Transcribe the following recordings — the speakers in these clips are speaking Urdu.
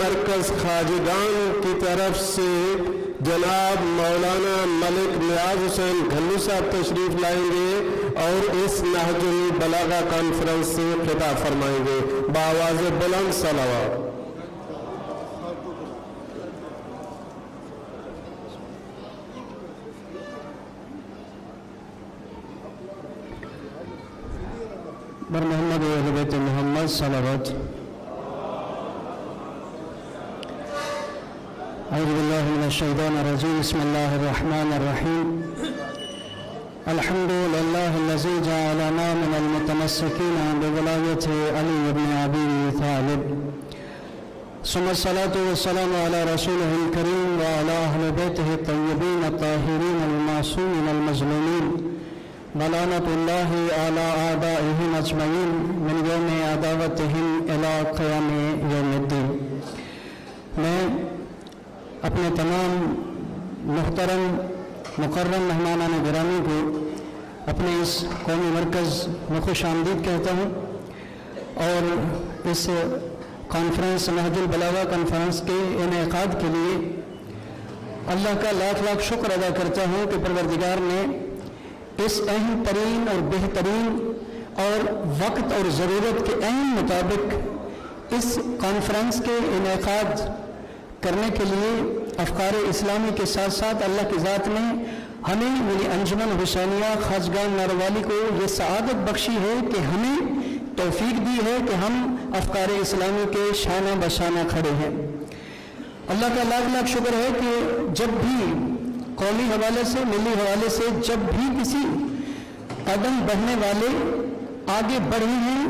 مرکز خواجگان کی طرف سے جناب مولانا ملک نیاز حسین گھلو صاحب تشریف لائیں گے اور اس نہج البلاغہ کانفرنس سے خطاب فرمائیں گے. بآواز بلند صلوات. بر محمد و اہل بیت محمد صلوات. اعوذ باللہ من الشیطان الرجیم. بسم اللہ الرحمن الرحیم. الحمد للہ الذی جعلنا من المتمسکین بولایت علی بن ابی طالب. ثم الصلاة والسلام على رسوله الكريم وعلى اہل بیتہ الطیبین الطاہرین المعصومین المظلومین ولعنۃ اللہ علی اعدائہم اجمعین من یوم عداوتہم الی قیام یوم الدین. میں اپنے تمام محترم مکرم مہمانان گرامی کو اپنے اس قومی مرکز میں خوش آمدید کہتا ہوں اور اس کانفرنس نہج البلاغہ کانفرنس کے انعقاد کے لیے اللہ کا لاکھ لاکھ شکر ادا کرتا ہوں کہ پروردگار نے اس اہم ترین اور بہترین اور وقت اور ضرورت کے عین مطابق اس کانفرنس کے انعقاد کرنے کے لیے افکار اسلامی کے ساتھ ساتھ اللہ کی ذات نے ہمیں یعنی انجمن حسینیہ خواجگان ناروالی کو یہ سعادت بخشی ہے کہ ہمیں توفیق دی ہے کہ ہم افکار اسلامی کے شانہ بشانہ کھڑے ہیں. اللہ کا لاکھ لاکھ شکر ہے کہ جب بھی قومی حوالے سے ملی حوالے سے جب بھی کسی قدم بڑھنے والے آگے بڑھے ہیں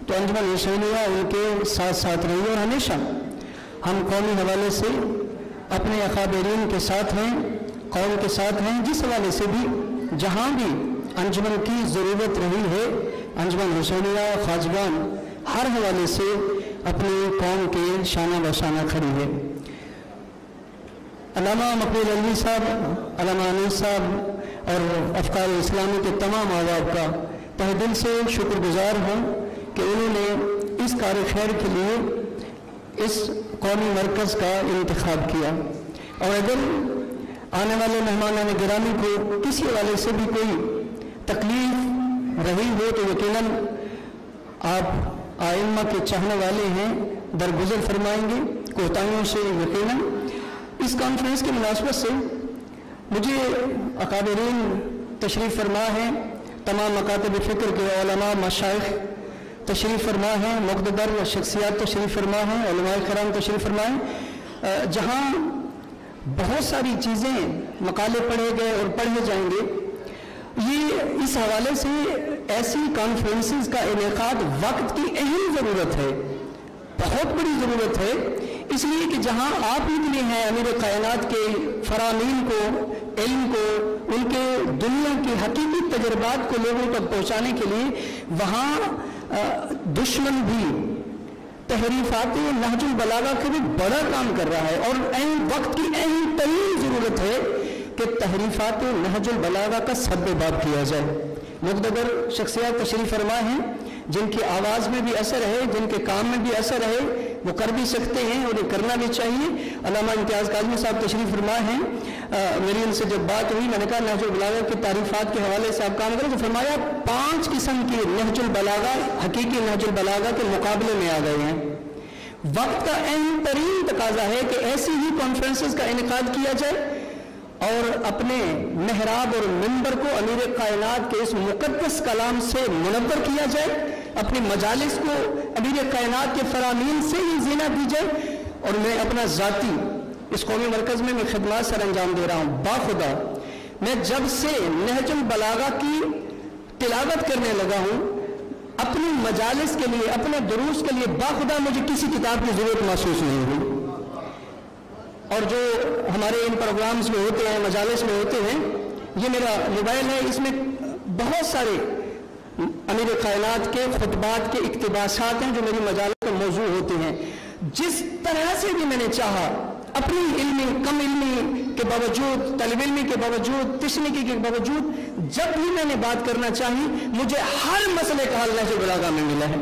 تو انجمن حسینیہ ان کے ساتھ ساتھ رہی اور ہمیشہ ہم قومی حوالے سے اپنے اکابرین کے ساتھ ہیں قوم کے ساتھ ہیں. جس حوالے سے بھی جہاں بھی انجمن کی ضرورت رہی ہے انجمن حسینیہ خواجگان ہر حوالے سے اپنی قوم کے شانہ بشانہ کھڑی ہے. علامہ مقبول علوی صاحب علامہ انیس صاحب اور افکار اسلامی کے تمام احباب کا تہ دل سے شکر گزار ہوں کہ انہوں نے اس کار خیر کے لیے اس قومی مرکز کا انتخاب کیا. اور اگر آنے والے مہمانان گرامی کو کسی حوالے سے بھی کوئی تکلیف رہی ہو تو یقیناً آپ آئمہ کے چاہنے والے ہیں درگزر فرمائیں گے کوتاہیوں سے. یقیناً اس کانفرنس کی مناسبت سے مجھے اکابرین تشریف فرما ہیں تمام مکاتب فکر کے علماء مشائخ تشریف فرما ہیں مقتدر شخصیات تشریف فرما ہیں علماء کرام تشریف فرما ہیں. جہاں بہت ساری چیزیں مقالے پڑھے گئے اور پڑھے جائیں گے یہ اس حوالے سے ایسی کانفرنسز کا انعقاد وقت کی اہم ضرورت ہے بہت بڑی ضرورت ہے. اس لیے کہ جہاں آپ نکلے ہیں امیر کائنات کے فرامین کو علم کو ان کے دنیا کے حقیقی تجربات کو لوگوں تک پہنچانے کے لیے وہاں دشمن بھی تحریفات نہج البلاغہ کا بھی بڑا کام کر رہا ہے اور وقت کی اہم ترین ضرورت ہے کہ تحریفات نہج البلاغہ کا سد باب کیا جائے. مقتدر شخصیات تشریف فرما ہیں جن کی آواز میں بھی اثر ہے جن کے کام میں بھی اثر ہے وہ کر بھی سکتے ہیں اور یہ کرنا بھی چاہیے. علامہ امتیاز کاظمی صاحب تشریف فرما ہیں. میری ان سے جب بات ہوئی میں نے کہا نہج البلاغہ کی تعریفات کے حوالے سے آپ کام کریں تو فرمایا 5 قسم کی نہج البلاغہ حقیقی نہج البلاغہ کے مقابلے میں آ گئے ہیں. وقت کا اہم ترین تقاضا ہے کہ ایسی ہی کانفرنسز کا انعقاد کیا جائے اور اپنے محراب اور منبر کو امیر کائنات کے اس مقدس کلام سے منور کیا جائے اپنی مجالس کو امیر کائنات کے فرامین سے ہی زینہ دی جائے. اور میں اپنا ذاتی اس قومی مرکز میں خدمات سر انجام دے رہا ہوں. باخدا میں جب سے نہج البلاغہ کی تلاوت کرنے لگا ہوں اپنی مجالس کے لیے اپنے دروس کے لیے باخدا مجھے کسی کتاب کی ضرورت محسوس نہیں ہوئی. اور جو ہمارے ان پروگرامز میں ہوتے ہیں مجالس میں ہوتے ہیں یہ میرا موبائل ہے اس میں بہت سارے امیر کائنات کے خطبات کے اقتباسات ہیں جو میری مجالس کا موضوع ہوتے ہیں. جس طرح سے بھی میں نے چاہا اپنی علمی کم علمی کے باوجود طالب علمی کے باوجود تشنیکی کے باوجود جب بھی میں نے بات کرنا چاہی مجھے ہر مسئلے کا حل نہج البلاغہ میں ملا ہے.